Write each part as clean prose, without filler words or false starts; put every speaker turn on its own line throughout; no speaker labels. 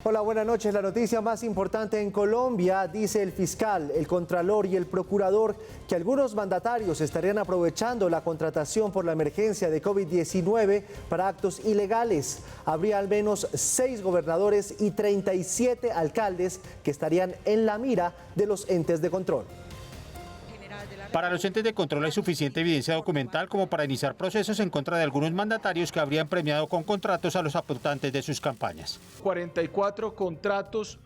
Hola, buenas noches. La noticia más importante en Colombia, dice el fiscal, el contralor y el procurador, que algunos mandatarios estarían aprovechando la contratación por la emergencia de COVID-19 para actos ilegales. Habría al menos 6 gobernadores y 37 alcaldes que estarían en la mira de los entes de control.
Para los entes de control hay suficiente evidencia documental como para iniciar procesos en contra de algunos mandatarios que habrían premiado con contratos a los aportantes de sus campañas.
44 contratos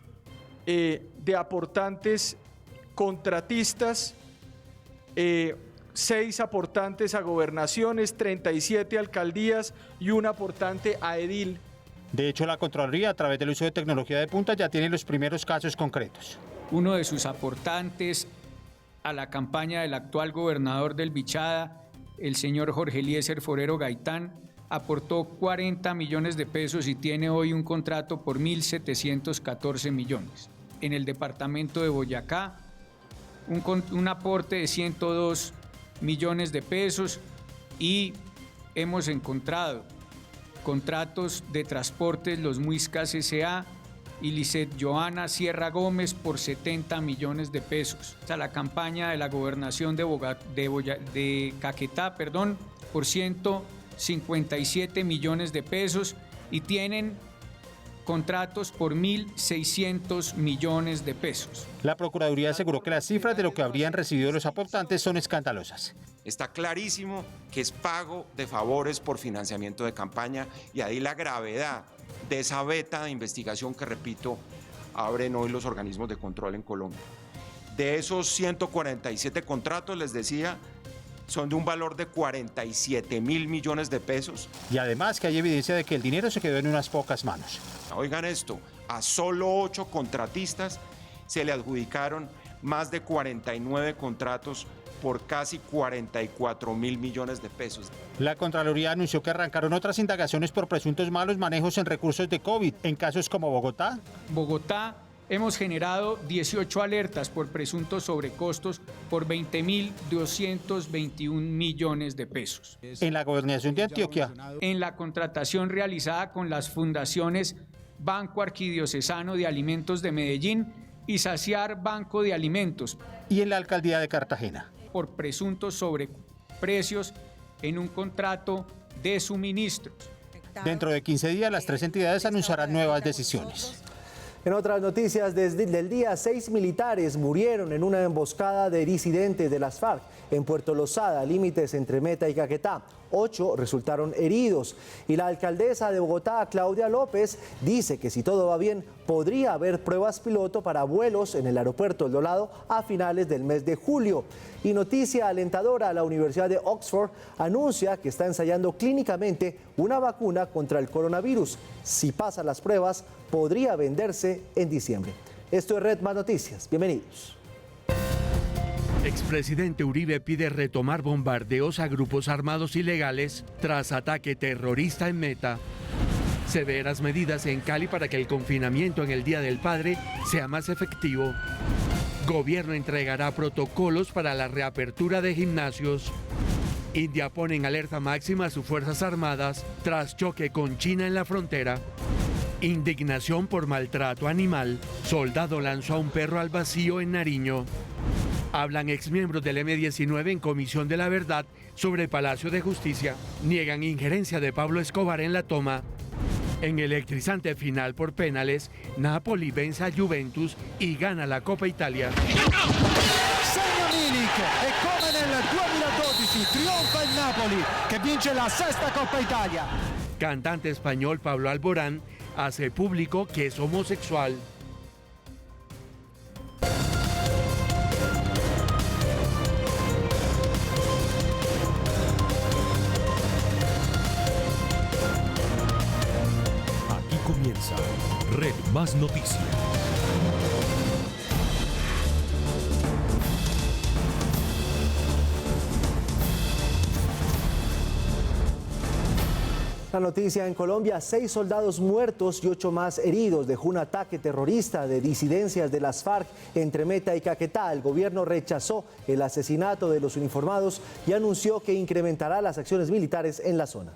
de aportantes contratistas, 6 aportantes a gobernaciones, 37 alcaldías y un aportante a edil.
De hecho, la Contraloría, a través del uso de tecnología de punta, ya tiene los primeros casos concretos.
Uno de sus aportantes a la campaña del actual gobernador del Bichada, el señor Jorge Eliezer Forero Gaitán, aportó 40 millones de pesos y tiene hoy un contrato por 1.714 millones. En el departamento de Boyacá, un aporte de 102 millones de pesos y hemos encontrado contratos de transportes Los Muiscas S.A. y Lisset Joana Sierra Gómez por 70 millones de pesos. A la campaña de la gobernación de Caquetá, por 157 millones de pesos y tienen contratos por 1.600 millones de pesos.
La Procuraduría aseguró que las cifras de lo que habrían recibido los aportantes son escandalosas.
Está clarísimo que es pago de favores por financiamiento de campaña y ahí la gravedad de esa veta de investigación que, repito, abren hoy los organismos de control en Colombia. De esos 147 contratos, les decía, son de un valor de 47.000 millones de pesos.
Y además que hay evidencia de que el dinero se quedó en unas pocas manos.
Oigan esto, a solo 8 contratistas se le adjudicaron más de 49 contratos por casi 44.000 millones de pesos.
La Contraloría anunció que arrancaron otras indagaciones por presuntos malos manejos en recursos de COVID en casos como Bogotá.
Bogotá hemos generado 18 alertas por presuntos sobrecostos por 20.221 millones de pesos.
En la gobernación de Antioquia.
En la contratación realizada con las fundaciones Banco Arquidiocesano de Alimentos de Medellín y Saciar Banco de Alimentos.
Y en la alcaldía de Cartagena.
Por presuntos sobreprecios en un contrato de suministros.
Dentro de 15 días, las 3 entidades anunciarán nuevas decisiones.
En otras noticias del día, 6 militares murieron en una emboscada de disidentes de las FARC en Puerto Lozada, límites entre Meta y Caquetá. 8 resultaron heridos y la alcaldesa de Bogotá, Claudia López, dice que si todo va bien, podría haber pruebas piloto para vuelos en el aeropuerto El Dorado a finales del mes de julio. Y noticia alentadora, la Universidad de Oxford anuncia que está ensayando clínicamente una vacuna contra el coronavirus. Si pasan las pruebas, podría venderse en diciembre. Esto es Red Más Noticias. Bienvenidos.
Expresidente Uribe pide retomar bombardeos a grupos armados ilegales tras ataque terrorista en Meta. Severas medidas en Cali para que el confinamiento en el Día del Padre sea más efectivo. Gobierno entregará protocolos para la reapertura de gimnasios. India pone en alerta máxima a sus Fuerzas Armadas tras choque con China en la frontera. Indignación por maltrato animal. Soldado lanzó a un perro al vacío en Nariño. Hablan exmiembros del M-19 en Comisión de la Verdad sobre Palacio de Justicia. Niegan injerencia de Pablo Escobar en la toma. En electrizante final por penales, Napoli vence a Juventus y gana la Copa Italia.
Segna Milik e come nel 2012 trionfa il Napoli che vince la 6ª Coppa Italia.
Cantante español Pablo Alborán hace público que es homosexual.
Comienza Red Más Noticias.
La noticia en Colombia, 6 soldados muertos y 8 más heridos dejó un ataque terrorista de disidencias de las FARC entre Meta y Caquetá. El gobierno rechazó el asesinato de los uniformados y anunció que incrementará las acciones militares en la zona.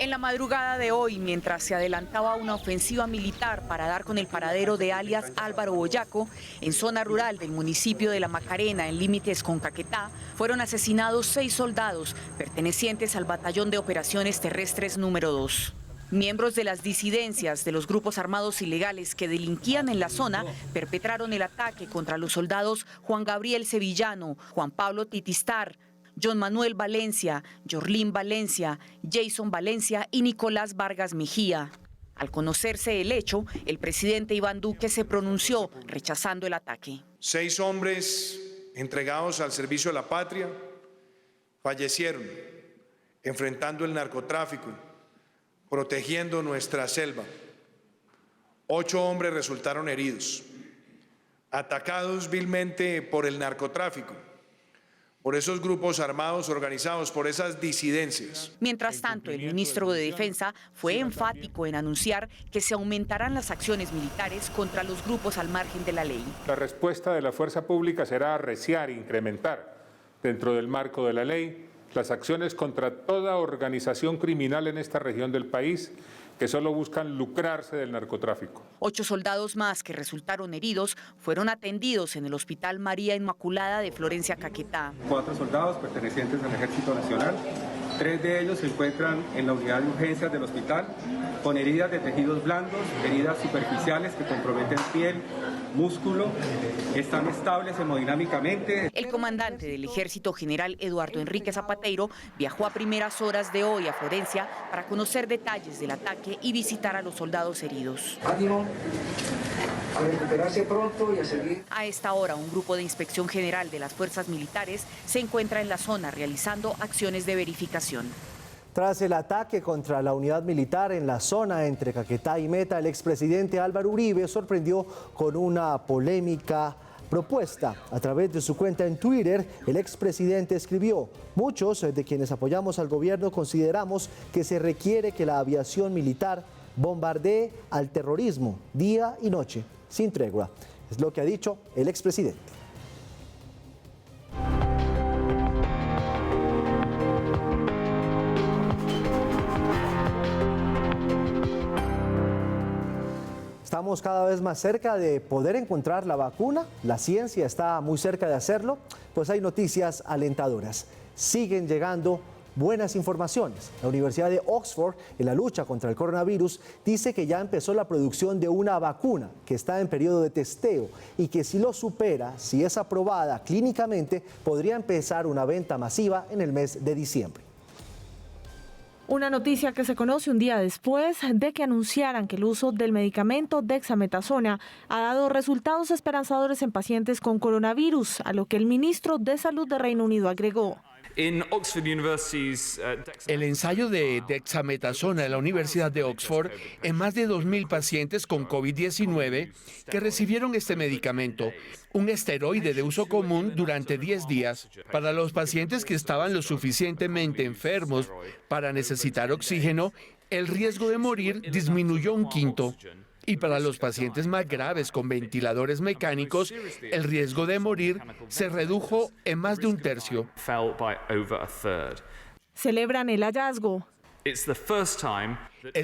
En la madrugada de hoy, mientras se adelantaba una ofensiva militar para dar con el paradero de alias Álvaro Boyaco, en zona rural del municipio de La Macarena, en límites con Caquetá, fueron asesinados 6 soldados pertenecientes al Batallón de Operaciones Terrestres número 2. Miembros de las disidencias de los grupos armados ilegales que delinquían en la zona perpetraron el ataque contra los soldados Juan Gabriel Sevillano, Juan Pablo Titistar, John Manuel Valencia, Yorlín Valencia, Jason Valencia y Nicolás Vargas Mejía. Al conocerse el hecho, el presidente Iván Duque se pronunció rechazando el ataque.
6 hombres entregados al servicio de la patria fallecieron enfrentando el narcotráfico, protegiendo nuestra selva. 8 hombres resultaron heridos, atacados vilmente por el narcotráfico, por esos grupos armados organizados, por esas disidencias.
Mientras tanto, el ministro de Defensa fue enfático en anunciar que se aumentarán las acciones militares contra los grupos al margen de la ley.
La respuesta de la fuerza pública será arreciar e incrementar, dentro del marco de la ley, las acciones contra toda organización criminal en esta región del país que solo buscan lucrarse del narcotráfico.
8 soldados más que resultaron heridos fueron atendidos en el Hospital María Inmaculada de Florencia, Caquetá.
4 soldados pertenecientes al Ejército Nacional. 3 de ellos se encuentran en la unidad de urgencias del hospital con heridas de tejidos blandos, heridas superficiales que comprometen piel, músculo, están estables hemodinámicamente.
El comandante del Ejército, general Eduardo Enrique Zapateiro, viajó a primeras horas de hoy a Florencia para conocer detalles del ataque y visitar a los soldados heridos.
Ánimo, a recuperarse pronto y a seguir.
A esta hora, un grupo de inspección general de las fuerzas militares se encuentra en la zona realizando acciones de verificación.
Tras el ataque contra la unidad militar en la zona entre Caquetá y Meta, el expresidente Álvaro Uribe sorprendió con una polémica propuesta. A través de su cuenta en Twitter, el expresidente escribió: muchos de quienes apoyamos al gobierno consideramos que se requiere que la aviación militar bombardee al terrorismo día y noche, sin tregua. Es lo que ha dicho el expresidente. Estamos cada vez más cerca de poder encontrar la vacuna, la ciencia está muy cerca de hacerlo, pues hay noticias alentadoras. Siguen llegando buenas informaciones. La Universidad de Oxford, en la lucha contra el coronavirus, dice que ya empezó la producción de una vacuna que está en periodo de testeo y que si lo supera, si es aprobada clínicamente, podría empezar una venta masiva en el mes de diciembre.
Una noticia que se conoce un día después de que anunciaran que el uso del medicamento dexametasona ha dado resultados esperanzadores en pacientes con coronavirus, a lo que el ministro de Salud de Reino Unido agregó.
El ensayo de dexametasona de la Universidad de Oxford en más de 2.000 pacientes con COVID-19 que recibieron este medicamento, un esteroide de uso común durante 10 días. Para los pacientes que estaban lo suficientemente enfermos para necesitar oxígeno, el riesgo de morir disminuyó un quinto. Y para los pacientes más graves con ventiladores mecánicos, el riesgo de morir se redujo en más de un tercio.
Celebran el hallazgo.
Es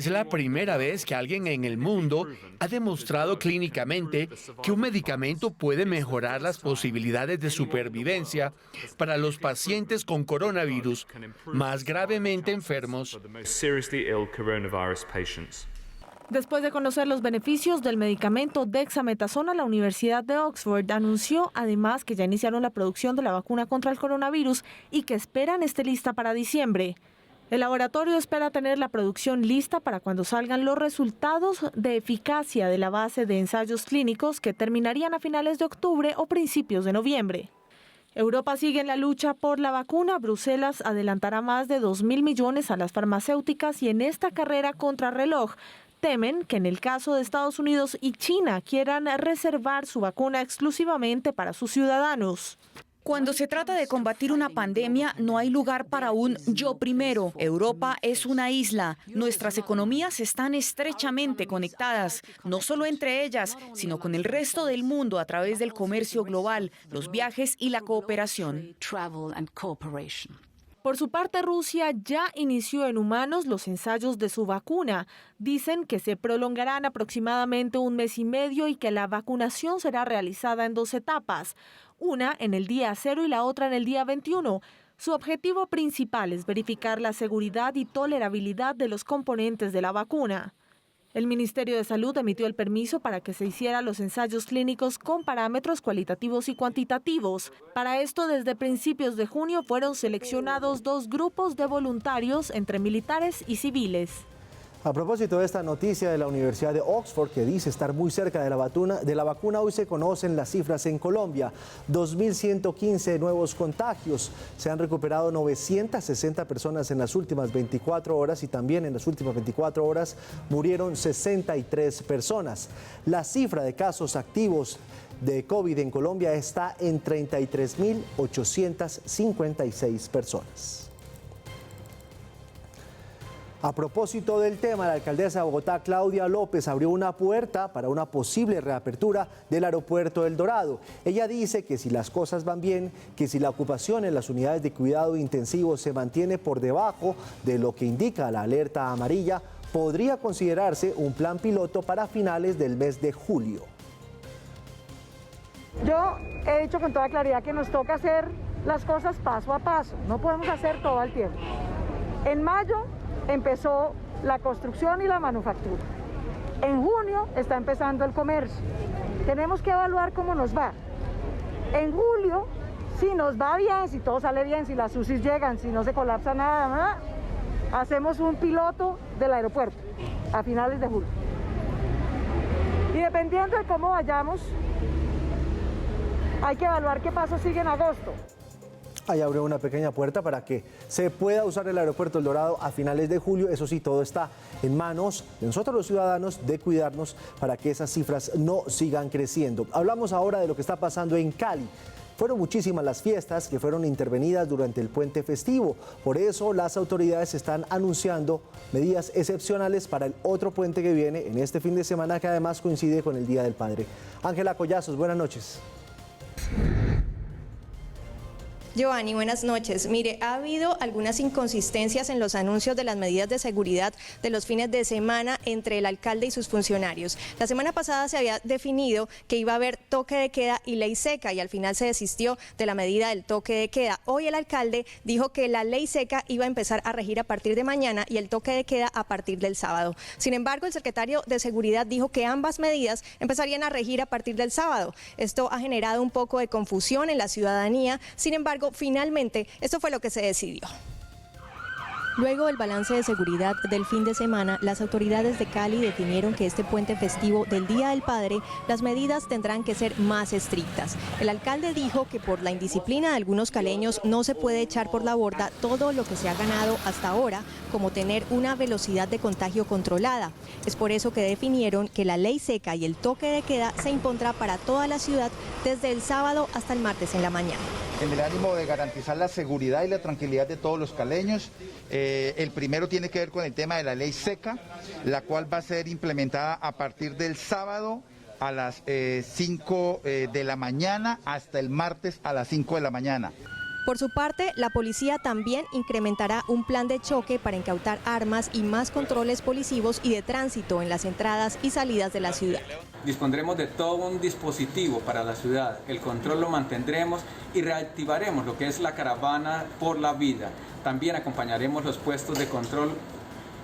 la primera vez que alguien en el mundo ha demostrado clínicamente que un medicamento puede mejorar las posibilidades de supervivencia para los pacientes con coronavirus más gravemente enfermos.
Después de conocer los beneficios del medicamento dexametasona, la Universidad de Oxford anunció además que ya iniciaron la producción de la vacuna contra el coronavirus y que esperan esté lista para diciembre. El laboratorio espera tener la producción lista para cuando salgan los resultados de eficacia de la base de ensayos clínicos que terminarían a finales de octubre o principios de noviembre. Europa sigue en la lucha por la vacuna. Bruselas adelantará más de 2.000 millones a las farmacéuticas y en esta carrera contrarreloj temen que en el caso de Estados Unidos y China quieran reservar su vacuna exclusivamente para sus ciudadanos.
Cuando se trata de combatir una pandemia, no hay lugar para un yo primero. Europa es una isla. Nuestras economías están estrechamente conectadas, no solo entre ellas, sino con el resto del mundo a través del comercio global, los viajes y la cooperación.
Por su parte, Rusia ya inició en humanos los ensayos de su vacuna. Dicen que se prolongarán aproximadamente 1 mes y medio y que la vacunación será realizada en 2 etapas, una en el día 0 y la otra en el día 21. Su objetivo principal es verificar la seguridad y tolerabilidad de los componentes de la vacuna. El Ministerio de Salud emitió el permiso para que se hicieran los ensayos clínicos con parámetros cualitativos y cuantitativos. Para esto, desde principios de junio fueron seleccionados 2 grupos de voluntarios entre militares y civiles.
A propósito de esta noticia de la Universidad de Oxford, que dice estar muy cerca de la vacuna, hoy se conocen las cifras en Colombia. 2.115 nuevos contagios. Se han recuperado 960 personas en las últimas 24 horas y también en las últimas 24 horas murieron 63 personas. La cifra de casos activos de COVID en Colombia está en 33.856 personas. A propósito del tema, la alcaldesa de Bogotá, Claudia López, abrió una puerta para una posible reapertura del aeropuerto El Dorado. Ella dice que si las cosas van bien, que si la ocupación en las unidades de cuidado intensivo se mantiene por debajo de lo que indica la alerta amarilla, podría considerarse un plan piloto para finales del mes de julio.
Yo he dicho con toda claridad que nos toca hacer las cosas paso a paso, no podemos hacer todo al tiempo. En mayo empezó la construcción y la manufactura. En junio está empezando el comercio. Tenemos que evaluar cómo nos va. En julio, si nos va bien, si todo sale bien, si las UCIs llegan, si no se colapsa nada, hacemos un piloto del aeropuerto a finales de julio. Y dependiendo de cómo vayamos, hay que evaluar qué paso sigue en agosto.
Ahí abrió una pequeña puerta para que se pueda usar el aeropuerto El Dorado a finales de julio. Eso sí, todo está en manos de nosotros los ciudadanos de cuidarnos para que esas cifras no sigan creciendo. Hablamos ahora de lo que está pasando en Cali. Fueron muchísimas las fiestas que fueron intervenidas durante el puente festivo. Por eso las autoridades están anunciando medidas excepcionales para el otro puente que viene en este fin de semana, que además coincide con el Día del Padre. Ángela Collazos, buenas noches.
Giovanni, buenas noches. Mire, ha habido algunas inconsistencias en los anuncios de las medidas de seguridad de los fines de semana entre el alcalde y sus funcionarios. La semana pasada se había definido que iba a haber toque de queda y ley seca y al final se desistió de la medida del toque de queda. Hoy el alcalde dijo que la ley seca iba a empezar a regir a partir de mañana y el toque de queda a partir del sábado. Sin embargo, el secretario de Seguridad dijo que ambas medidas empezarían a regir a partir del sábado. Esto ha generado un poco de confusión en la ciudadanía. Sin embargo, finalmente, esto fue lo que se decidió. Luego del balance de seguridad del fin de semana, las autoridades de Cali definieron que este puente festivo del Día del Padre, las medidas tendrán que ser más estrictas. El alcalde dijo que por la indisciplina de algunos caleños no se puede echar por la borda todo lo que se ha ganado hasta ahora, como tener una velocidad de contagio controlada. Es por eso que definieron que la ley seca y el toque de queda se impondrá para toda la ciudad desde el sábado hasta el martes en la mañana.
En el ánimo de garantizar la seguridad y la tranquilidad de todos los caleños, el primero tiene que ver con el tema de la ley seca, la cual va a ser implementada a partir del sábado a las 5 de la mañana hasta el martes a las 5 de la mañana.
Por su parte, la policía también incrementará un plan de choque para incautar armas y más controles policivos y de tránsito en las entradas y salidas de la ciudad.
Dispondremos de todo un dispositivo para la ciudad, el control lo mantendremos y reactivaremos lo que es la caravana por la vida. También acompañaremos los puestos de control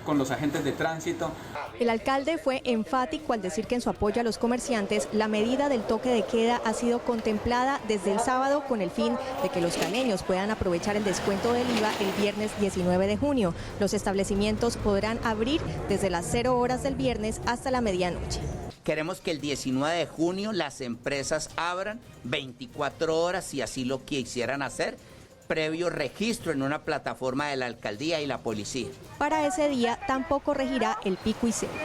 con los agentes de tránsito.
El alcalde fue enfático al decir que en su apoyo a los comerciantes, la medida del toque de queda ha sido contemplada desde el sábado con el fin de que los caleños puedan aprovechar el descuento del IVA el viernes 19 de junio. Los establecimientos podrán abrir desde las 0 horas del viernes hasta la medianoche.
Queremos que el 19 de junio las empresas abran 24 horas si así lo quisieran hacer, previo registro en una plataforma de la alcaldía y la policía.
Para ese día tampoco regirá el pico y cédula.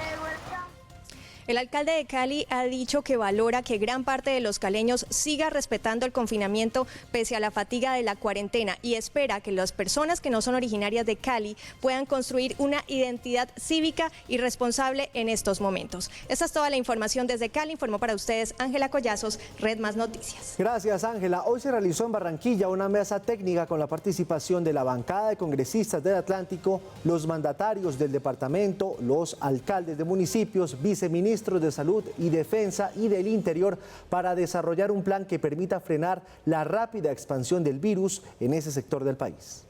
El alcalde de Cali ha dicho que valora que gran parte de los caleños siga respetando el confinamiento pese a la fatiga de la cuarentena y espera que las personas que no son originarias de Cali puedan construir una identidad cívica y responsable en estos momentos. Esta es toda la información desde Cali. Informó para ustedes Ángela Collazos, Red Más Noticias.
Gracias, Ángela. Hoy se realizó en Barranquilla una mesa técnica con la participación de la bancada de congresistas del Atlántico, los mandatarios del departamento, los alcaldes de municipios, viceministros de Salud y Defensa y del Interior para desarrollar un plan que permita frenar la rápida expansión del virus en ese sector del país.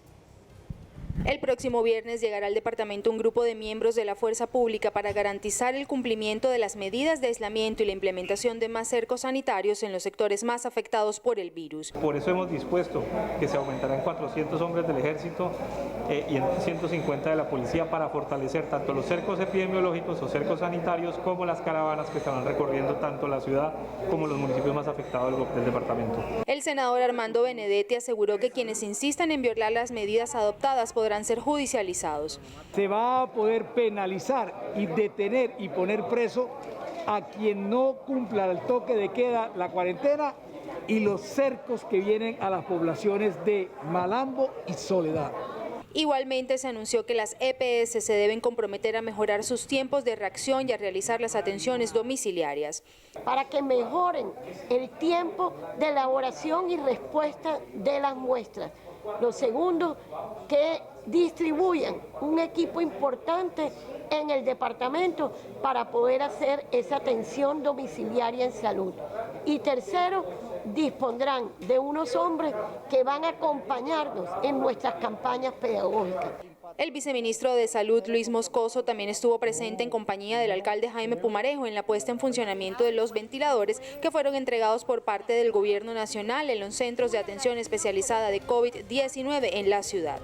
El próximo viernes llegará al departamento un grupo de miembros de la Fuerza Pública para garantizar el cumplimiento de las medidas de aislamiento y la implementación de más cercos sanitarios en los sectores más afectados por el virus.
Por eso hemos dispuesto que se aumentarán 400 hombres del Ejército y en 150 de la Policía para fortalecer tanto los cercos epidemiológicos o cercos sanitarios como las caravanas que estarán recorriendo tanto la ciudad como los municipios más afectados del departamento.
El senador Armando Benedetti aseguró que quienes insistan en violar las medidas adoptadas podrán ser judicializados.
Se va a poder penalizar y detener y poner preso a quien no cumpla el toque de queda, la cuarentena y los cercos que vienen a las poblaciones de Malambo y Soledad.
Igualmente se anunció que las EPS se deben comprometer a mejorar sus tiempos de reacción y a realizar las atenciones domiciliarias.
Para que mejoren el tiempo de elaboración y respuesta de las muestras. Lo segundo, que distribuyan un equipo importante en el departamento para poder hacer esa atención domiciliaria en salud. Y tercero, dispondrán de unos hombres que van a acompañarnos en nuestras campañas pedagógicas.
El viceministro de Salud, Luis Moscoso, también estuvo presente en compañía del alcalde Jaime Pumarejo en la puesta en funcionamiento de los ventiladores que fueron entregados por parte del Gobierno Nacional en los centros de atención especializada de COVID-19 en la ciudad.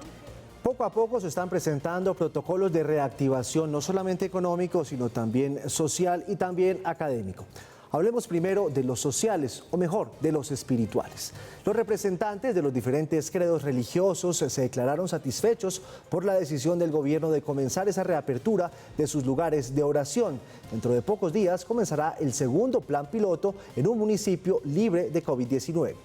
Poco a poco se están presentando protocolos de reactivación, no solamente económico, sino también social y también académico. Hablemos primero de los sociales, o mejor, de los espirituales. Los representantes de los diferentes credos religiosos se declararon satisfechos por la decisión del gobierno de comenzar esa reapertura de sus lugares de oración. Dentro de pocos días comenzará el segundo plan piloto en un municipio libre de COVID-19.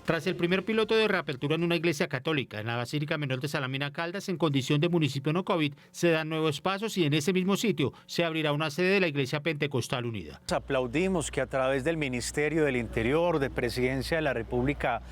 Tras el primer piloto de reapertura en una iglesia católica, en la Basílica Menor de Salamina Caldas, en condición de municipio no COVID, se dan nuevos pasos y en ese mismo sitio se abrirá una sede de la Iglesia Pentecostal Unida.
Aplaudimos que a través del Ministerio del Interior, de Presidencia de la República,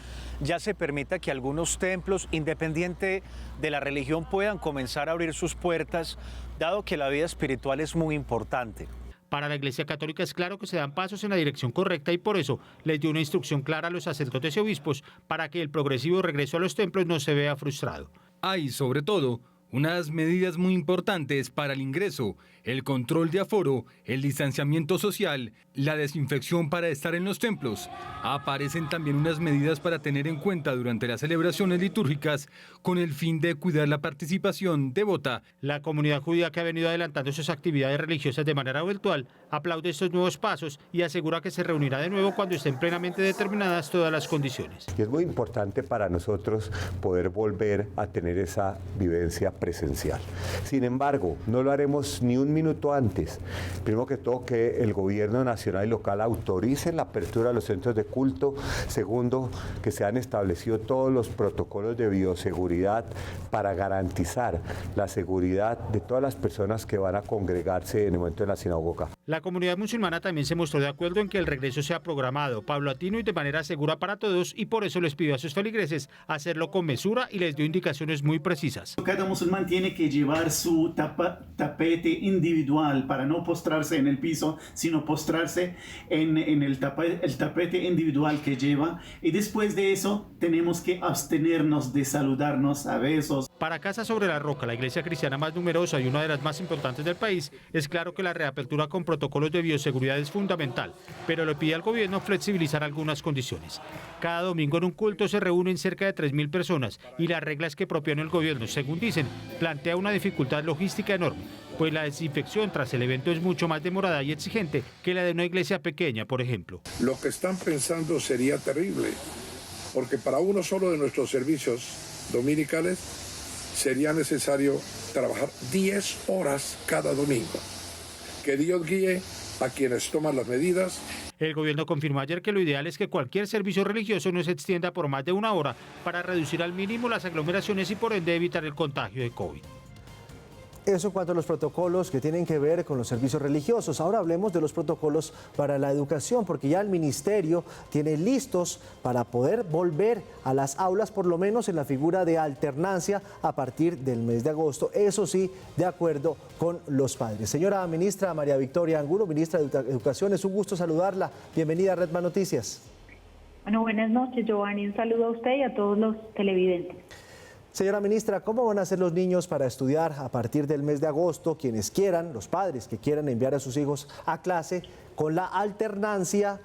ya se permita que algunos templos, independiente de la religión, puedan comenzar a abrir sus puertas, dado que la vida espiritual es muy importante.
Para la Iglesia Católica es claro que se dan pasos en la dirección correcta y por eso les dio una instrucción clara a los sacerdotes y obispos para que el progresivo regreso a los templos no se vea frustrado.
Hay, sobre todo, unas medidas muy importantes para el ingreso, el control de aforo, el distanciamiento social, la desinfección para estar en los templos. Aparecen también unas medidas para tener en cuenta durante las celebraciones litúrgicas con el fin de cuidar la participación devota.
La comunidad judía, que ha venido adelantando sus actividades religiosas de manera virtual, aplaude estos nuevos pasos y asegura que se reunirá de nuevo cuando estén plenamente determinadas todas las condiciones.
Y es muy importante para nosotros poder volver a tener esa vivencia presencial. Sin embargo, no lo haremos ni un minuto antes. Primero que todo, que el gobierno nacional y local autoricen la apertura de los centros de culto. Segundo, que se han establecido todos los protocolos de bioseguridad para garantizar la seguridad de todas las personas que van a congregarse en el momento de la sinagoga.
La comunidad musulmana también se mostró de acuerdo en que el regreso sea programado, paulatino y de manera segura para todos, y por eso les pidió a sus feligreses hacerlo con mesura y les dio indicaciones muy precisas.
Cada musulmán tiene que llevar su tapete individual para no postrarse en el piso, sino postrarse en el tapete individual que lleva, y después de eso tenemos que abstenernos de saludarnos a besos.
Para Casa sobre la Roca, la iglesia cristiana más numerosa y una de las más importantes del país, es claro que la reapertura con protocolos de bioseguridad es fundamental, pero le pide al gobierno flexibilizar algunas condiciones. Cada domingo en un culto se reúnen cerca de 3.000 personas y las reglas que propone el gobierno, según dicen, plantea una dificultad logística enorme, pues la desinfección tras el evento es mucho más demorada y exigente que la de una iglesia pequeña, por ejemplo.
Lo que están pensando sería terrible, porque para uno solo de nuestros servicios dominicales sería necesario trabajar 10 horas cada domingo. Que Dios guíe a quienes toman las medidas.
El gobierno confirmó ayer que lo ideal es que cualquier servicio religioso no se extienda por más de una hora para reducir al mínimo las aglomeraciones y por ende evitar el contagio de COVID.
Eso en cuanto a los protocolos que tienen que ver con los servicios religiosos. Ahora hablemos de los protocolos para la educación, porque ya el ministerio tiene listos para poder volver a las aulas, por lo menos en la figura de alternancia a partir del mes de agosto. Eso sí, de acuerdo con los padres. Señora ministra María Victoria Angulo, ministra de Educación, es un gusto saludarla. Bienvenida a Redman Noticias.
Bueno, buenas noches, Giovanni. Un saludo a usted y a todos los televidentes.
Señora ministra, ¿cómo van a hacer los niños para estudiar a partir del mes de agosto? Quienes quieran, los padres que quieran enviar a sus hijos a clase con la alternancia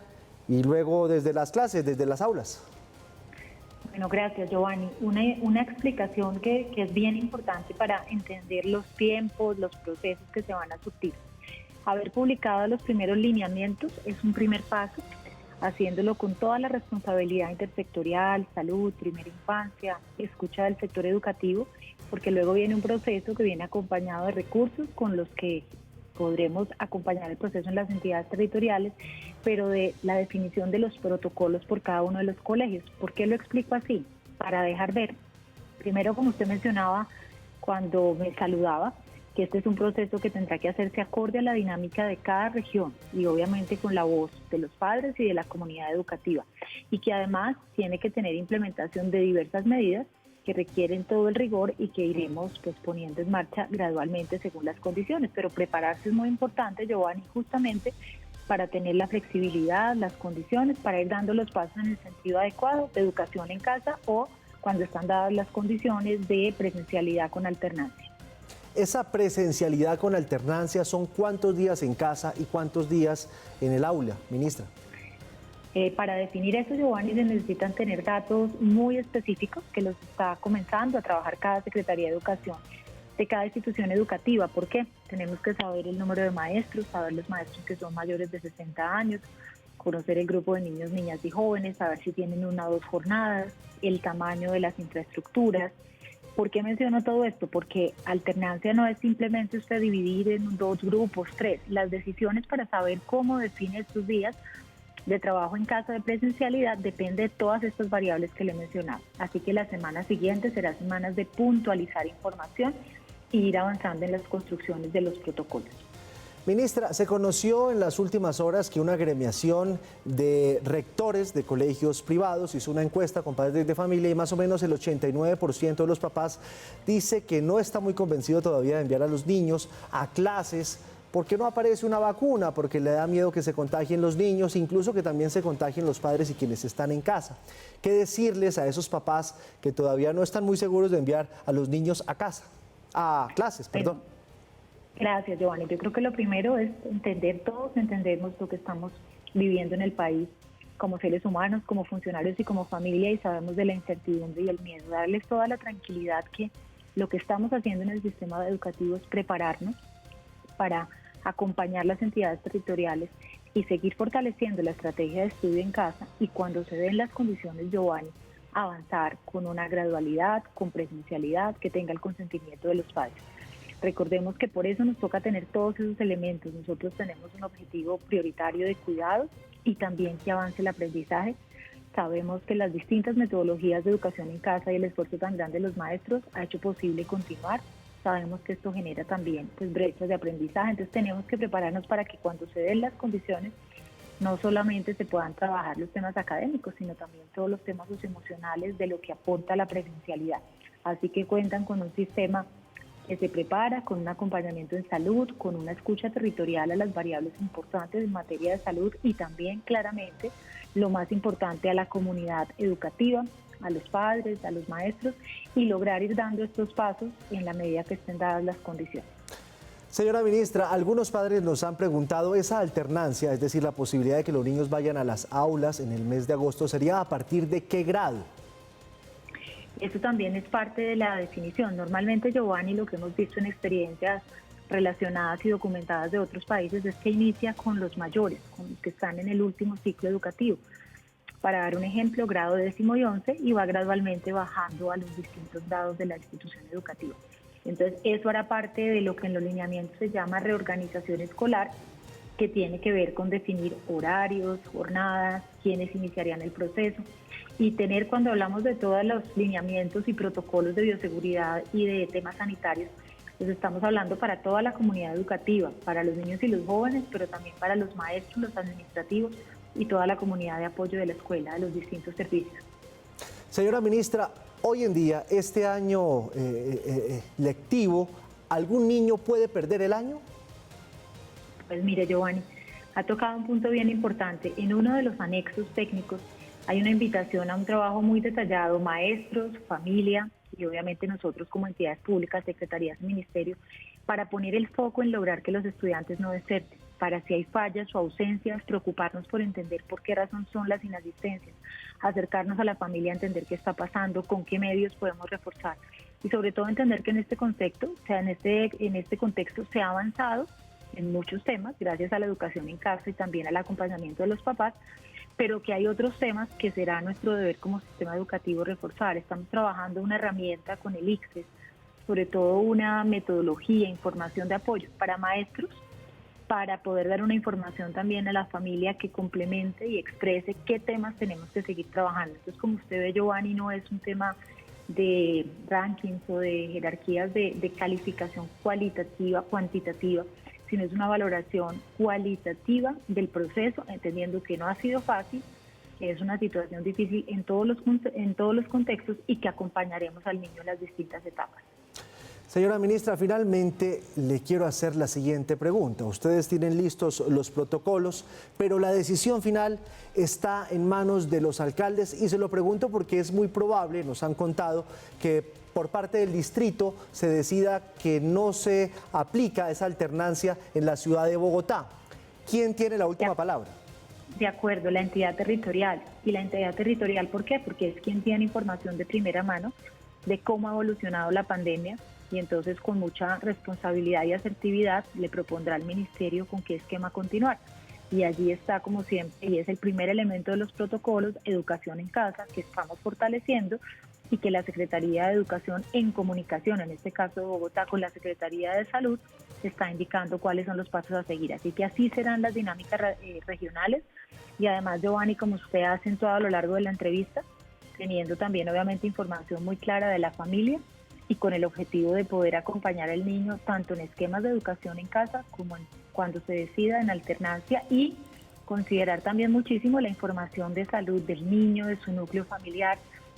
y luego desde las clases, desde las aulas.
Bueno, gracias, Giovanni. Una explicación que es bien importante para entender los tiempos, los procesos que se van a surtir. Haber publicado los primeros lineamientos es un primer paso, haciéndolo con toda la responsabilidad intersectorial, salud, primera infancia, escucha del sector educativo, porque luego viene un proceso que viene acompañado de recursos con los que podremos acompañar el proceso en las entidades territoriales, pero de la definición de los protocolos por cada uno de los colegios. ¿Por qué lo explico así? Para dejar ver, primero, como usted mencionaba cuando me saludaba, que este es un proceso que tendrá que hacerse acorde a la dinámica de cada región y obviamente con la voz de los padres y de la comunidad educativa, y que además tiene que tener implementación de diversas medidas que requieren todo el rigor y que iremos pues poniendo en marcha gradualmente según las condiciones, pero prepararse es muy importante, Giovanni, justamente para tener la flexibilidad, las condiciones, para ir dando los pasos en el sentido adecuado de educación en casa o cuando están dadas las condiciones de presencialidad con alternancia.
Esa presencialidad con alternancia, ¿son cuántos días en casa y cuántos días en el aula, ministra?
Para definir eso, Giovanni, se necesitan tener datos muy específicos que los está comenzando a trabajar cada Secretaría de Educación de cada institución educativa. ¿Por qué? Tenemos que saber el número de maestros, saber los maestros que son mayores de 60 años, conocer el grupo de niños, niñas y jóvenes, saber si tienen 1 o 2 jornadas, el tamaño de las infraestructuras. ¿Por qué menciono todo esto? Porque alternancia no es simplemente usted dividir en 2 grupos, 3. Las decisiones para saber cómo define estos días de trabajo en casa de presencialidad depende de todas estas variables que le he mencionado. Así que la semana siguiente será semanas de puntualizar información e ir avanzando en las construcciones de los protocolos.
Ministra, se conoció en las últimas horas que una agremiación de rectores de colegios privados hizo una encuesta con padres de familia y más o menos el 89% de los papás dice que no está muy convencido todavía de enviar a los niños a clases porque no aparece una vacuna, porque le da miedo que se contagien los niños, incluso que también se contagien los padres y quienes están en casa. ¿Qué decirles a esos papás que todavía no están muy seguros de enviar a los niños a clases, perdón?
Gracias, Giovanni. Yo creo que lo primero es entender, todos entendemos lo que estamos viviendo en el país como seres humanos, como funcionarios y como familia, y sabemos de la incertidumbre y el miedo. Darles toda la tranquilidad que lo que estamos haciendo en el sistema educativo es prepararnos para acompañar las entidades territoriales y seguir fortaleciendo la estrategia de estudio en casa, y cuando se den las condiciones, Giovanni, avanzar con una gradualidad, con presencialidad, que tenga el consentimiento de los padres. Recordemos que por eso nos toca tener todos esos elementos. Nosotros tenemos un objetivo prioritario de cuidado y también que avance el aprendizaje. Sabemos que las distintas metodologías de educación en casa y el esfuerzo tan grande de los maestros ha hecho posible continuar. Sabemos que esto genera también pues brechas de aprendizaje, entonces tenemos que prepararnos para que cuando se den las condiciones no solamente se puedan trabajar los temas académicos, sino también todos los temas socioemocionales de lo que aporta la presencialidad. Así que cuentan con un sistema que se prepara, con un acompañamiento en salud, con una escucha territorial a las variables importantes en materia de salud y también claramente lo más importante a la comunidad educativa, a los padres, a los maestros, y lograr ir dando estos pasos en la medida que estén dadas las condiciones.
Señora ministra, algunos padres nos han preguntado, esa alternancia, es decir, la posibilidad de que los niños vayan a las aulas en el mes de agosto, ¿sería a partir de qué grado?
Eso también es parte de la definición. Normalmente, Giovanni, lo que hemos visto en experiencias relacionadas y documentadas de otros países es que inicia con los mayores, con los que están en el último ciclo educativo. Para dar un ejemplo, grado 10º y 11, y va gradualmente bajando a los distintos grados de la institución educativa. Entonces, eso hará parte de lo que en los lineamientos se llama reorganización escolar, que tiene que ver con definir horarios, jornadas, quiénes iniciarían el proceso y tener, cuando hablamos de todos los lineamientos y protocolos de bioseguridad y de temas sanitarios, pues estamos hablando para toda la comunidad educativa, para los niños y los jóvenes, pero también para los maestros, los administrativos y toda la comunidad de apoyo de la escuela, de los distintos servicios.
Señora ministra, hoy en día, este año lectivo, ¿algún niño puede perder el año?
Pues mire, Giovanni, ha tocado un punto bien importante. En uno de los anexos técnicos hay una invitación a un trabajo muy detallado, maestros, familia y obviamente nosotros como entidades públicas, secretarías y ministerios, para poner el foco en lograr que los estudiantes no deserten, para si hay fallas o ausencias, preocuparnos por entender por qué razón son las inasistencias, acercarnos a la familia a entender qué está pasando, con qué medios podemos reforzar y sobre todo entender que en este contexto, o sea, en este contexto se ha avanzado en muchos temas, gracias a la educación en casa y también al acompañamiento de los papás, pero que hay otros temas que será nuestro deber como sistema educativo reforzar. Estamos trabajando una herramienta con el ICFES, sobre todo una metodología, información de apoyo para maestros, para poder dar una información también a la familia que complemente y exprese qué temas tenemos que seguir trabajando. Entonces, como usted ve, Giovanni, no es un tema de rankings o de jerarquías de calificación cualitativa, cuantitativa, sino es una valoración cualitativa del proceso, entendiendo que no ha sido fácil, que es una situación difícil en todos los contextos y que acompañaremos al niño en las distintas etapas.
Señora ministra, finalmente le quiero hacer la siguiente pregunta. Ustedes tienen listos los protocolos, pero la decisión final está en manos de los alcaldes y se lo pregunto porque es muy probable, nos han contado, que por parte del distrito se decida que no se aplica esa alternancia en la ciudad de Bogotá. ¿Quién tiene la última palabra?
De acuerdo, la entidad territorial. ¿Y la entidad territorial por qué? Porque es quien tiene información de primera mano de cómo ha evolucionado la pandemia y entonces con mucha responsabilidad y asertividad le propondrá al ministerio con qué esquema continuar. Y allí está, como siempre, y es el primer elemento de los protocolos, educación en casa, que estamos fortaleciendo y que la Secretaría de Educación en comunicación, en este caso de Bogotá, con la Secretaría de Salud, está indicando cuáles son los pasos a seguir. Así que así serán las dinámicas regionales y además, Giovanni, como usted ha acentuado a lo largo de la entrevista, teniendo también obviamente información muy clara de la familia y con el objetivo de poder acompañar al niño tanto en esquemas de educación en casa como cuando se decida en alternancia y considerar también muchísimo la información de salud del niño, de su núcleo familiar,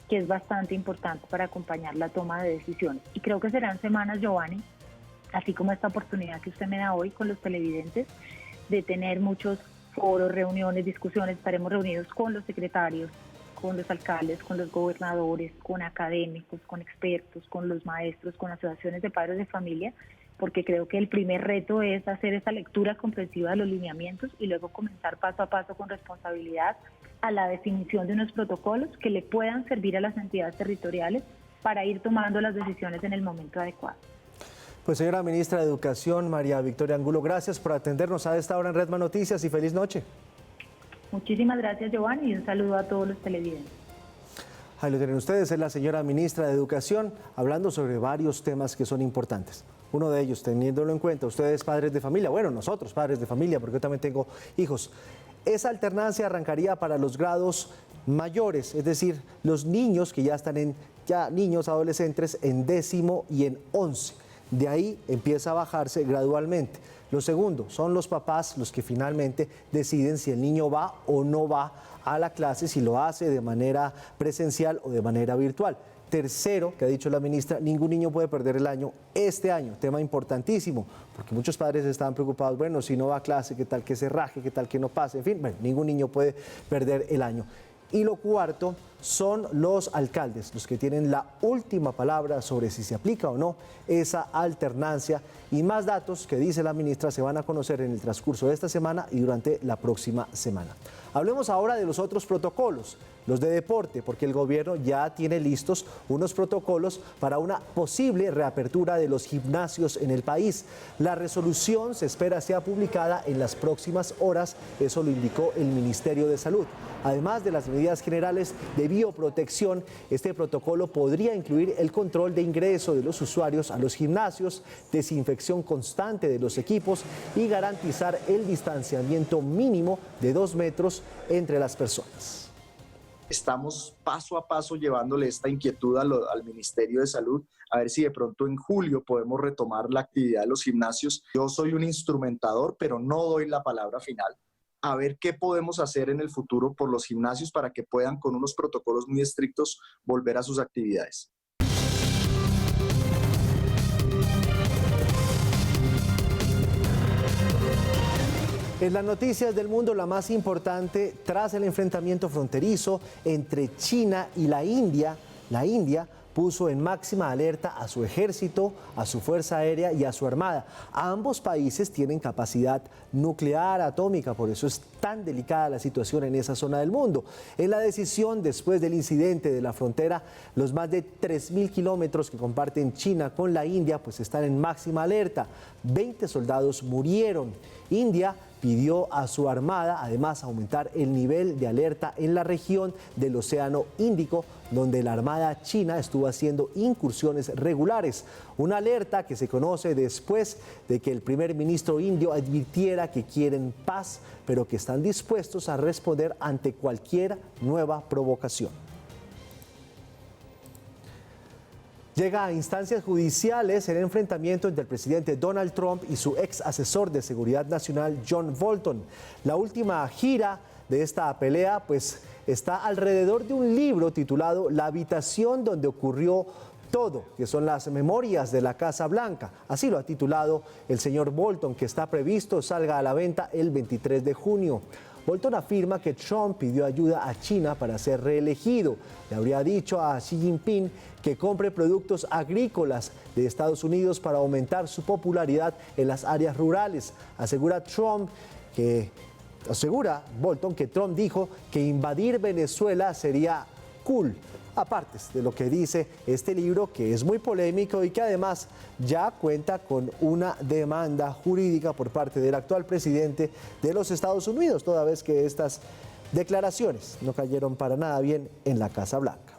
que es bastante importante para acompañar la toma de decisiones. Y creo que serán semanas, Giovanni, así como esta oportunidad que usted me da hoy con los televidentes, de tener muchos foros, reuniones, discusiones. Estaremos reunidos con los secretarios, con los alcaldes, con los gobernadores, con académicos, con expertos, con los maestros, con asociaciones de padres de familia, porque creo que el primer reto es hacer esa lectura comprensiva de los lineamientos y luego comenzar paso a paso con responsabilidad a la definición de unos protocolos que le puedan servir a las entidades territoriales para ir tomando las decisiones en el momento adecuado.
Pues señora ministra de Educación, María Victoria Angulo, gracias por atendernos a esta hora en Redman Noticias y feliz noche.
Muchísimas gracias, Giovanni, y un saludo a todos los televidentes.
Ahí lo tienen ustedes, es la señora ministra de Educación hablando sobre varios temas que son importantes. Uno de ellos, teniéndolo en cuenta, ustedes padres de familia, bueno, nosotros padres de familia, porque yo también tengo hijos. Esa alternancia arrancaría para los grados mayores, es decir, los niños que ya están niños adolescentes en 10º y en 11. De ahí empieza a bajarse gradualmente. Lo segundo, son los papás los que finalmente deciden si el niño va o no va a la clase, si lo hace de manera presencial o de manera virtual. Tercero, que ha dicho la ministra, ningún niño puede perder el año este año, tema importantísimo, porque muchos padres estaban preocupados, bueno, si no va a clase, qué tal que se raje, qué tal que no pase, en fin, bueno, ningún niño puede perder el año. Y lo cuarto son los alcaldes, los que tienen la última palabra sobre si se aplica o no esa alternancia, y más datos que dice la ministra se van a conocer en el transcurso de esta semana y durante la próxima semana. Hablemos ahora de los otros protocolos, los de deporte, porque el gobierno ya tiene listos unos protocolos para una posible reapertura de los gimnasios en el país. La resolución se espera sea publicada en las próximas horas, eso lo indicó el Ministerio de Salud. Además de las medidas generales de bioprotección, este protocolo podría incluir el control de ingreso de los usuarios a los gimnasios, desinfección constante de los equipos y garantizar el distanciamiento mínimo de 2 metros entre las personas.
Estamos paso a paso llevándole esta inquietud al Ministerio de Salud, a ver si de pronto en julio podemos retomar la actividad de los gimnasios. Yo soy un instrumentador, pero no doy la palabra final. A ver qué podemos hacer en el futuro por los gimnasios para que puedan, con unos protocolos muy estrictos, volver a sus actividades.
En las noticias del mundo, la más importante, tras el enfrentamiento fronterizo entre China y la India puso en máxima alerta a su ejército, a su fuerza aérea y a su armada. Ambos países tienen capacidad nuclear atómica, por eso es tan delicada la situación en esa zona del mundo. En la decisión, después del incidente de la frontera, los más de 3.000 kilómetros que comparten China con la India, pues están en máxima alerta. 20 soldados murieron. India pidió a su armada, además, aumentar el nivel de alerta en la región del Océano Índico, donde la armada china estuvo haciendo incursiones regulares. Una alerta que se conoce después de que el primer ministro indio advirtiera que quieren paz, pero que están dispuestos a responder ante cualquier nueva provocación. Llega a instancias judiciales el enfrentamiento entre el presidente Donald Trump y su ex asesor de seguridad nacional John Bolton. La última gira de esta pelea pues está alrededor de un libro titulado La habitación donde ocurrió todo, que son las memorias de la Casa Blanca. Así lo ha titulado el señor Bolton, que está previsto salga a la venta el 23 de junio. Bolton afirma que Trump pidió ayuda a China para ser reelegido. Le habría dicho a Xi Jinping que compre productos agrícolas de Estados Unidos para aumentar su popularidad en las áreas rurales. Asegura Bolton que Trump dijo que invadir Venezuela sería cool. Aparte de lo que dice este libro, que es muy polémico y que además ya cuenta con una demanda jurídica por parte del actual presidente de los Estados Unidos, toda vez que estas declaraciones no cayeron para nada bien en la Casa Blanca.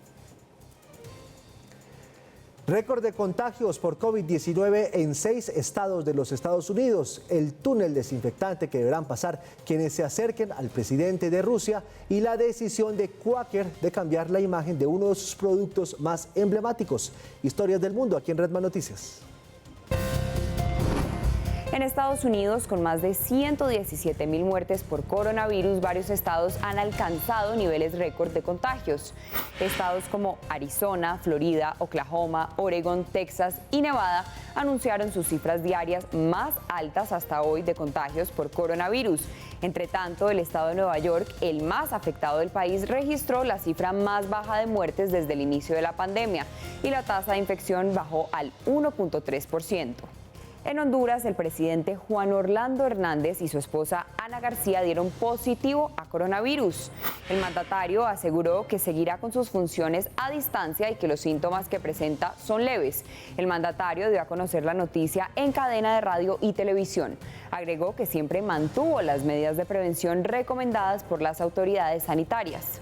Récord de contagios por COVID-19 en 6 estados de los Estados Unidos. El túnel desinfectante que deberán pasar quienes se acerquen al presidente de Rusia y la decisión de Quaker de cambiar la imagen de uno de sus productos más emblemáticos. Historias del mundo aquí en Redman Noticias.
En Estados Unidos, con más de 117.000 muertes por coronavirus, varios estados han alcanzado niveles récord de contagios. Estados como Arizona, Florida, Oklahoma, Oregón, Texas y Nevada anunciaron sus cifras diarias más altas hasta hoy de contagios por coronavirus. Entre tanto, el estado de Nueva York, el más afectado del país, registró la cifra más baja de muertes desde el inicio de la pandemia y la tasa de infección bajó al 1.3%. En Honduras, el presidente Juan Orlando Hernández y su esposa Ana García dieron positivo a coronavirus. El mandatario aseguró que seguirá con sus funciones a distancia y que los síntomas que presenta son leves. El mandatario dio a conocer la noticia en cadena de radio y televisión. Agregó que siempre mantuvo las medidas de prevención recomendadas por las autoridades sanitarias.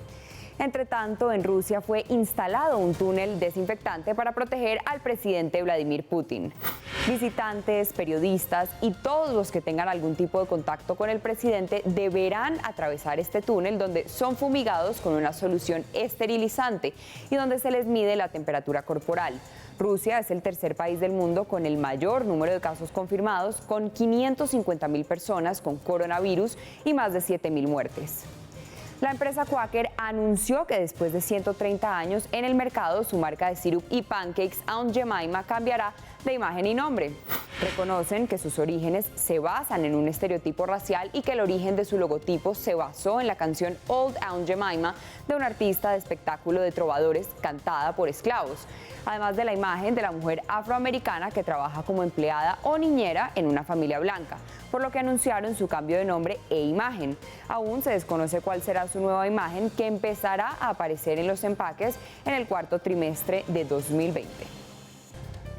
Entre tanto, en Rusia fue instalado un túnel desinfectante para proteger al presidente Vladimir Putin. Visitantes, periodistas y todos los que tengan algún tipo de contacto con el presidente deberán atravesar este túnel donde son fumigados con una solución esterilizante y donde se les mide la temperatura corporal. Rusia es el tercer país del mundo con el mayor número de casos confirmados, con 550.000 personas con coronavirus y más de 7.000 muertes. La empresa Quaker anunció que después de 130 años en el mercado, su marca de sirup y pancakes Aunt Jemima cambiará de imagen y nombre. Reconocen que sus orígenes se basan en un estereotipo racial y que el origen de su logotipo se basó en la canción Old Aunt Jemima de un artista de espectáculo de trovadores cantada por esclavos, además de la imagen de la mujer afroamericana que trabaja como empleada o niñera en una familia blanca, por lo que anunciaron su cambio de nombre e imagen. Aún se desconoce cuál será su nueva imagen, que empezará a aparecer en los empaques en el cuarto trimestre de 2020.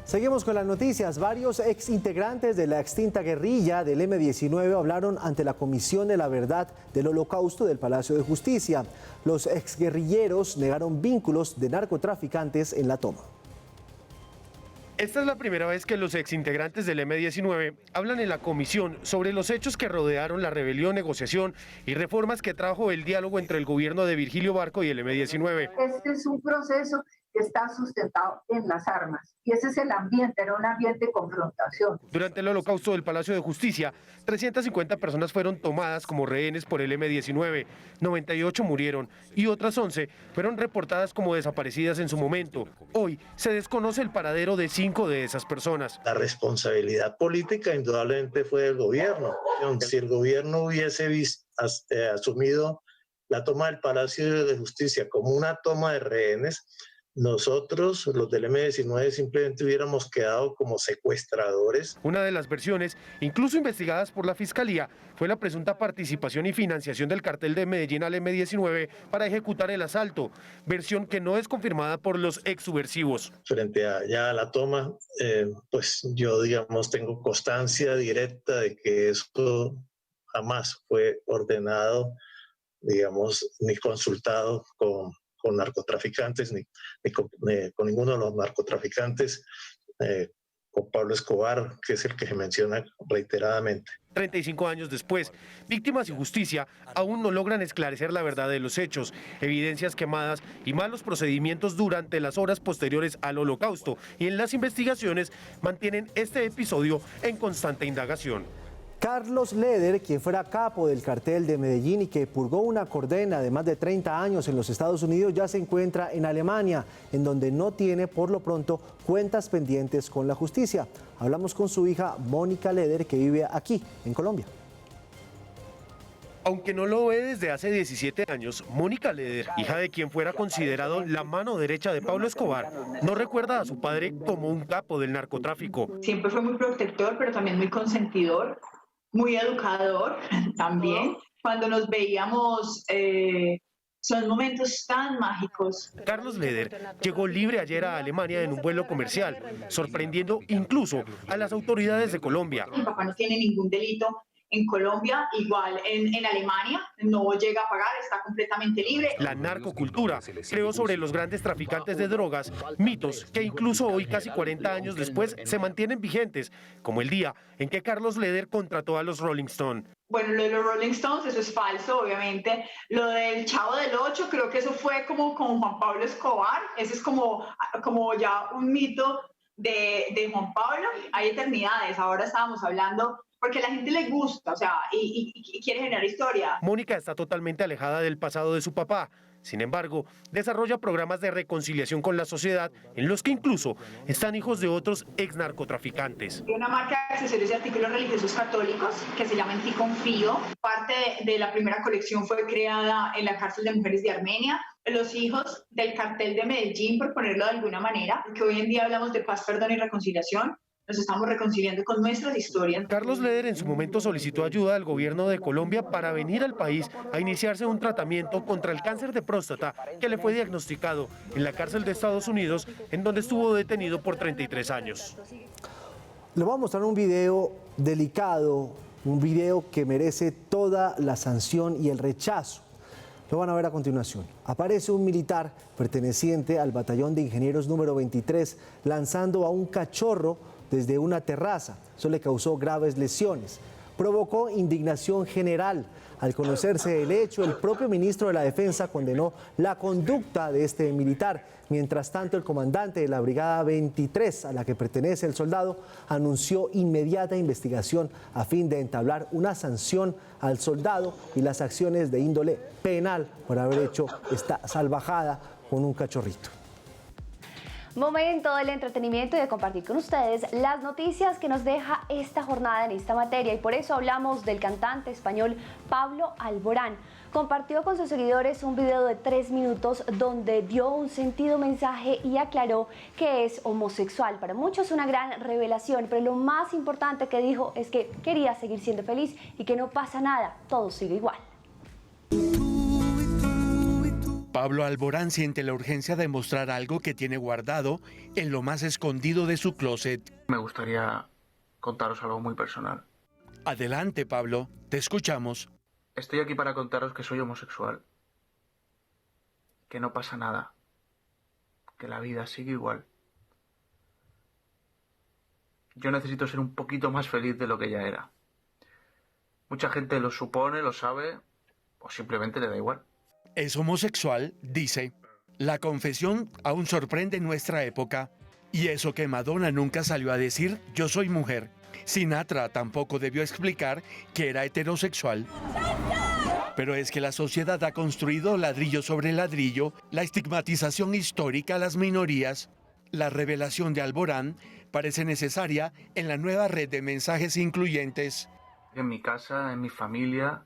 Seguimos con las noticias. Varios exintegrantes de la extinta guerrilla del M-19 hablaron ante la Comisión de la Verdad del Holocausto del Palacio de Justicia. Los exguerrilleros negaron vínculos de narcotraficantes en la toma.
Esta es la primera vez que los exintegrantes del M-19 hablan en la comisión sobre los hechos que rodearon la rebelión, negociación y reformas que trajo el diálogo entre el gobierno de Virgilio Barco y el M-19.
Este es un proceso que está sustentado en las armas y ese es el ambiente, era un ambiente de confrontación.
Durante el holocausto del Palacio de Justicia, 350 personas fueron tomadas como rehenes por el M-19, 98 murieron y otras 11 fueron reportadas como desaparecidas en su momento. Hoy se desconoce el paradero de 5 de esas personas.
La responsabilidad política indudablemente fue del gobierno. Si el gobierno hubiese asumido la toma del Palacio de Justicia como una toma de rehenes, nosotros, los del M-19, simplemente hubiéramos quedado como secuestradores.
Una de las versiones, incluso investigadas por la Fiscalía, fue la presunta participación y financiación del cartel de Medellín al M-19 para ejecutar el asalto, versión que no es confirmada por los exsubversivos.
Frente a ya la toma, pues yo, digamos, tengo constancia directa de que esto jamás fue ordenado, digamos, ni consultado con narcotraficantes, ni con ninguno de los narcotraficantes, con Pablo Escobar, que es el que se menciona reiteradamente.
35 años después, Víctimas y Justicia aún no logran esclarecer la verdad de los hechos, evidencias quemadas y malos procedimientos durante las horas posteriores al Holocausto, y en las investigaciones mantienen este episodio en constante indagación.
Carlos Leder, quien fuera capo del cartel de Medellín y que purgó una condena de más de 30 años en los Estados Unidos, ya se encuentra en Alemania, en donde no tiene por lo pronto cuentas pendientes con la justicia. Hablamos con su hija Mónica Leder, que vive aquí, en Colombia.
Aunque no lo ve desde hace 17 años, Mónica Leder, hija de quien fuera considerado la mano derecha de Pablo Escobar, no recuerda a su padre como un capo del narcotráfico.
Siempre fue muy protector, pero también muy consentidor, muy educador también. Cuando nos veíamos, son momentos tan mágicos.
Carlos Leder llegó libre ayer a Alemania en un vuelo comercial, sorprendiendo incluso a las autoridades de Colombia.
Mi papá no tiene ningún delito en Colombia, igual en Alemania, no llega a pagar, está completamente libre.
La narcocultura creó sobre los grandes traficantes de drogas mitos que incluso hoy, casi 40 años después, se mantienen vigentes, como el día en que Carlos Leder contrató a los Rolling Stones.
Bueno, lo de los Rolling Stones, eso es falso, obviamente. Lo del Chavo del Ocho, creo que eso fue como con Juan Pablo Escobar, ese es como ya un mito de Juan Pablo. Hay eternidades, ahora estábamos hablando porque a la gente le gusta, o sea, y quiere generar historia.
Mónica está totalmente alejada del pasado de su papá. Sin embargo, desarrolla programas de reconciliación con la sociedad en los que incluso están hijos de otros ex narcotraficantes.
Hay una marca de accesorios y artículos religiosos católicos que se llama En Ti Confío. Parte de la primera colección fue creada en la cárcel de mujeres de Armenia. Los hijos del cartel de Medellín, por ponerlo de alguna manera, porque hoy en día hablamos de paz, perdón y reconciliación. Nos estamos reconciliando con nuestras historias.
Carlos Leder en su momento solicitó ayuda al gobierno de Colombia para venir al país a iniciarse un tratamiento contra el cáncer de próstata que le fue diagnosticado en la cárcel de Estados Unidos, en donde estuvo detenido por 33 años.
Le voy a mostrar un video delicado, un video que merece toda la sanción y el rechazo. Lo van a ver a continuación. Aparece un militar perteneciente al batallón de ingenieros número 23 lanzando a un cachorro desde una terraza. Eso le causó graves lesiones. Provocó indignación general. Al conocerse el hecho, el propio ministro de la Defensa condenó la conducta de este militar. Mientras tanto, el comandante de la Brigada 23, a la que pertenece el soldado, anunció inmediata investigación a fin de entablar una sanción al soldado y las acciones de índole penal por haber hecho esta salvajada con un cachorrito.
Momento del entretenimiento y de compartir con ustedes las noticias que nos deja esta jornada en esta materia, y por eso hablamos del cantante español Pablo Alborán. Compartió con sus seguidores un video de 3 minutos donde dio un sentido mensaje y aclaró que es homosexual. Para muchos una gran revelación, pero lo más importante que dijo es que quería seguir siendo feliz y que no pasa nada, todo sigue igual.
Pablo Alborán siente la urgencia de mostrar algo que tiene guardado en lo más escondido de su closet.
Me gustaría contaros algo muy personal.
Adelante, Pablo, te escuchamos.
Estoy aquí para contaros que soy homosexual, que no pasa nada, que la vida sigue igual. Yo necesito ser un poquito más feliz de lo que ya era. Mucha gente lo supone, lo sabe, o simplemente le da igual.
Es homosexual, dice. La confesión aún sorprende en nuestra época. Y eso que Madonna nunca salió a decir, yo soy mujer. Sinatra tampoco debió explicar que era heterosexual. Pero es que la sociedad ha construido ladrillo sobre ladrillo la estigmatización histórica a las minorías. La revelación de Alborán parece necesaria en la nueva red de mensajes incluyentes.
En mi casa, en mi familia,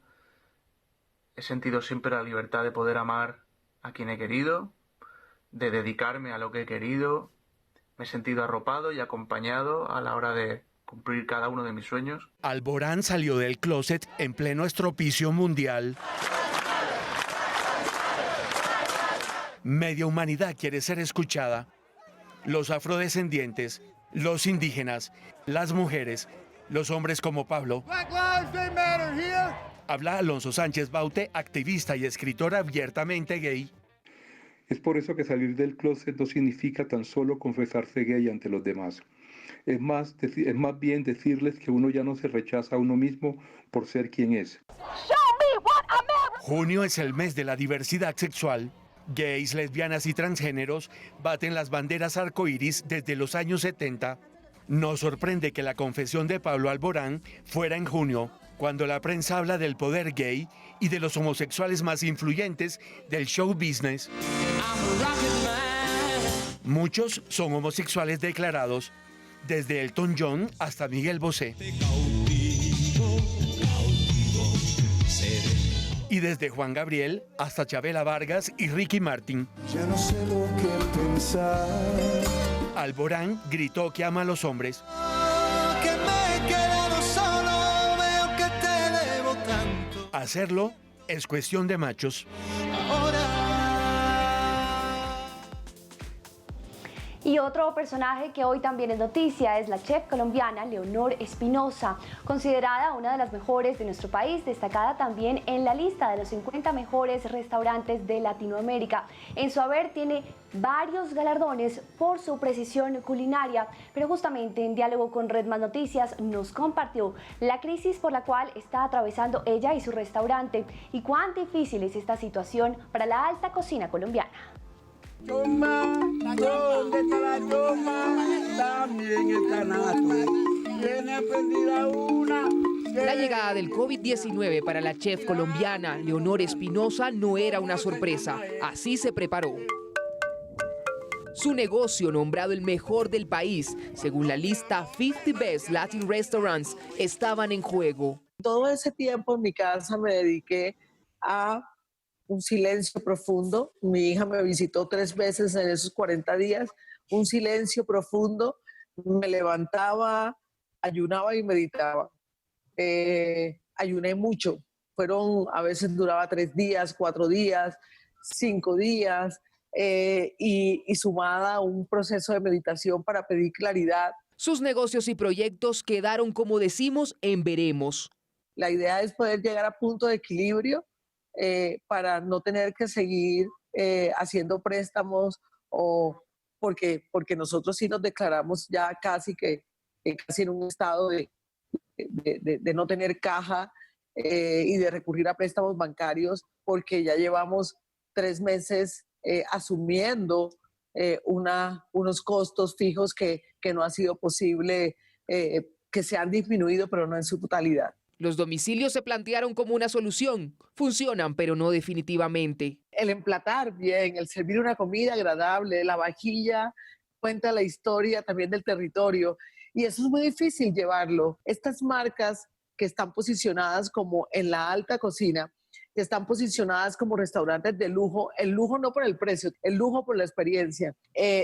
he sentido siempre la libertad de poder amar a quien he querido, de dedicarme a lo que he querido. Me he sentido arropado y acompañado a la hora de cumplir cada uno de mis sueños.
Alborán salió del closet en pleno estropicio mundial. Media humanidad quiere ser escuchada. Los afrodescendientes, los indígenas, las mujeres, los hombres como Pablo. Habla Alonso Sánchez Baute, activista y escritor abiertamente gay.
Es por eso que salir del closet no significa tan solo confesarse gay ante los demás. Es más bien decirles que uno ya no se rechaza a uno mismo por ser quien es.
Junio es el mes de la diversidad sexual. Gays, lesbianas y transgéneros baten las banderas arcoíris desde los años 70. No sorprende que la confesión de Pablo Alborán fuera en junio, cuando la prensa habla del poder gay y de los homosexuales más influyentes del show business. Muchos son homosexuales declarados, desde Elton John hasta Miguel Bosé. Y desde Juan Gabriel hasta Chabela Vargas y Ricky Martin.
Ya no sé lo que pensar.
Alborán gritó que ama a los hombres.
Que me he quedado solo, veo que te debo tanto.
Hacerlo es cuestión de machos.
Y otro personaje que hoy también es noticia es la chef colombiana Leonor Espinosa, considerada una de las mejores de nuestro país, destacada también en la lista de los 50 mejores restaurantes de Latinoamérica. En su haber tiene varios galardones por su precisión culinaria, pero justamente en diálogo con Red Más Noticias nos compartió la crisis por la cual está atravesando ella y su restaurante y cuán difícil es esta situación para la alta cocina colombiana.
Choma, ¿dónde está la choma? También está Nato. Tiene aprendida una.
La llegada del COVID-19 para la chef colombiana Leonor Espinosa no era una sorpresa. Así se preparó. Su negocio, nombrado el mejor del país, según la lista 50 Best Latin Restaurants, estaban en juego.
Todo ese tiempo en mi casa me dediqué a un silencio profundo. Mi hija me visitó 3 veces en esos 40 días. Un silencio profundo. Me levantaba, ayunaba y meditaba. Ayuné mucho. A veces duraba 3 días, 4 días, 5 días. Y sumada a un proceso de meditación para pedir claridad.
Sus negocios y proyectos quedaron, como decimos, en veremos.
La idea es poder llegar a punto de equilibrio para no tener que seguir haciendo préstamos porque nosotros sí nos declaramos ya casi en un estado de no tener caja y de recurrir a préstamos bancarios porque ya llevamos 3 meses asumiendo unos costos fijos que no ha sido posible, que se han disminuido pero no en su totalidad.
Los domicilios se plantearon como una solución. Funcionan, pero no definitivamente.
El emplatar bien, el servir una comida agradable, la vajilla cuenta la historia también del territorio y eso es muy difícil llevarlo. Estas marcas que están posicionadas como en la alta cocina, que están posicionadas como restaurantes de lujo, el lujo no por el precio, el lujo por la experiencia.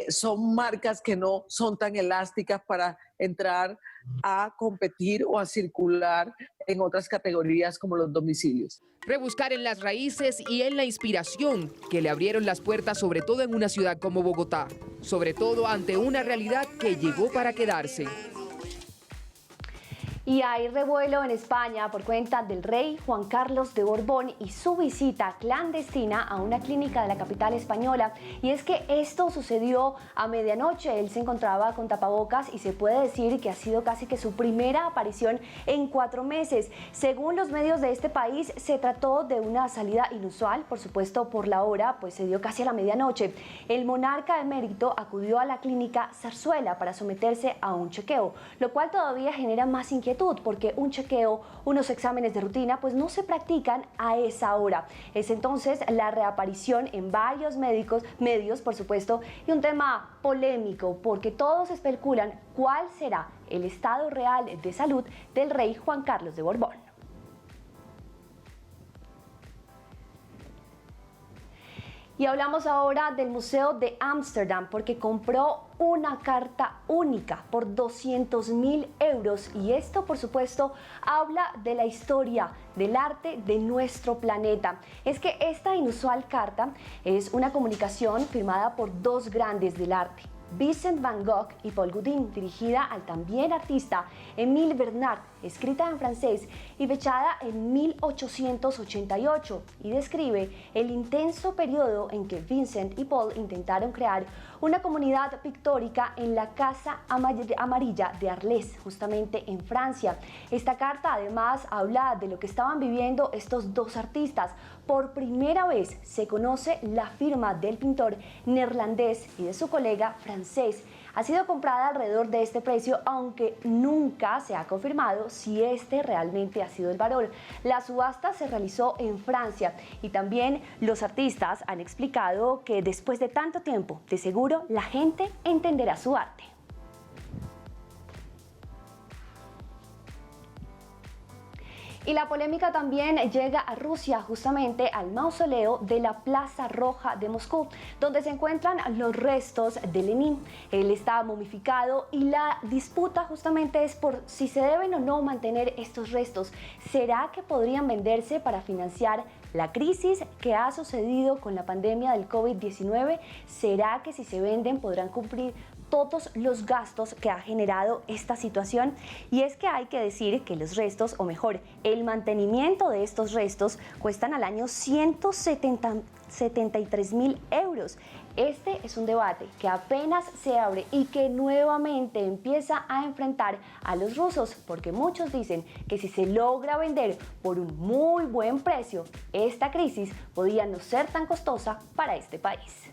Son marcas que no son tan elásticas para entrar a competir o a circular en otras categorías como los domicilios.
Rebuscar en las raíces y en la inspiración que le abrieron las puertas, sobre todo en una ciudad como Bogotá, sobre todo ante una realidad que llegó para quedarse.
Y hay revuelo en España por cuenta del rey Juan Carlos de Borbón y su visita clandestina a una clínica de la capital española. Y es que esto sucedió a medianoche. Él se encontraba con tapabocas y se puede decir que ha sido casi que su primera aparición en 4 meses. Según los medios de este país, se trató de una salida inusual, por supuesto por la hora, pues se dio casi a la medianoche. El monarca emérito acudió a la clínica Zarzuela para someterse a un chequeo, lo cual todavía genera más inquietud, porque un chequeo, unos exámenes de rutina, pues no se practican a esa hora. Es entonces la reaparición en varios medios, por supuesto, y un tema polémico, porque todos especulan cuál será el estado real de salud del rey Juan Carlos de Borbón. Y hablamos ahora del Museo de Ámsterdam porque compró una carta única por 200.000 euros y esto, por supuesto, habla de la historia del arte de nuestro planeta. Es que esta inusual carta es una comunicación firmada por 2 grandes del arte, Vincent van Gogh y Paul Gauguin, dirigida al también artista Émile Bernard, escrita en francés y fechada en 1888, y describe el intenso periodo en que Vincent y Paul intentaron crear una comunidad pictórica en la Casa Amarilla de Arles, justamente en Francia. Esta carta además habla de lo que estaban viviendo estos 2 artistas. Por primera vez se conoce la firma del pintor neerlandés y de su colega francés. Ha sido comprada alrededor de este precio, aunque nunca se ha confirmado si este realmente ha sido el valor. La subasta se realizó en Francia y también los artistas han explicado que después de tanto tiempo, de seguro la gente entenderá su arte. Y la polémica también llega a Rusia, justamente al mausoleo de la Plaza Roja de Moscú, donde se encuentran los restos de Lenin. Él está momificado y la disputa justamente es por si se deben o no mantener estos restos. ¿Será que podrían venderse para financiar la crisis que ha sucedido con la pandemia del COVID-19? ¿Será que si se venden podrán cumplir todos los gastos que ha generado esta situación? Y es que hay que decir que los restos, o mejor, el mantenimiento de estos restos cuestan al año 173.000 euros. Este es un debate que apenas se abre y que nuevamente empieza a enfrentar a los rusos, porque muchos dicen que si se logra vender por un muy buen precio, esta crisis podría no ser tan costosa para este país.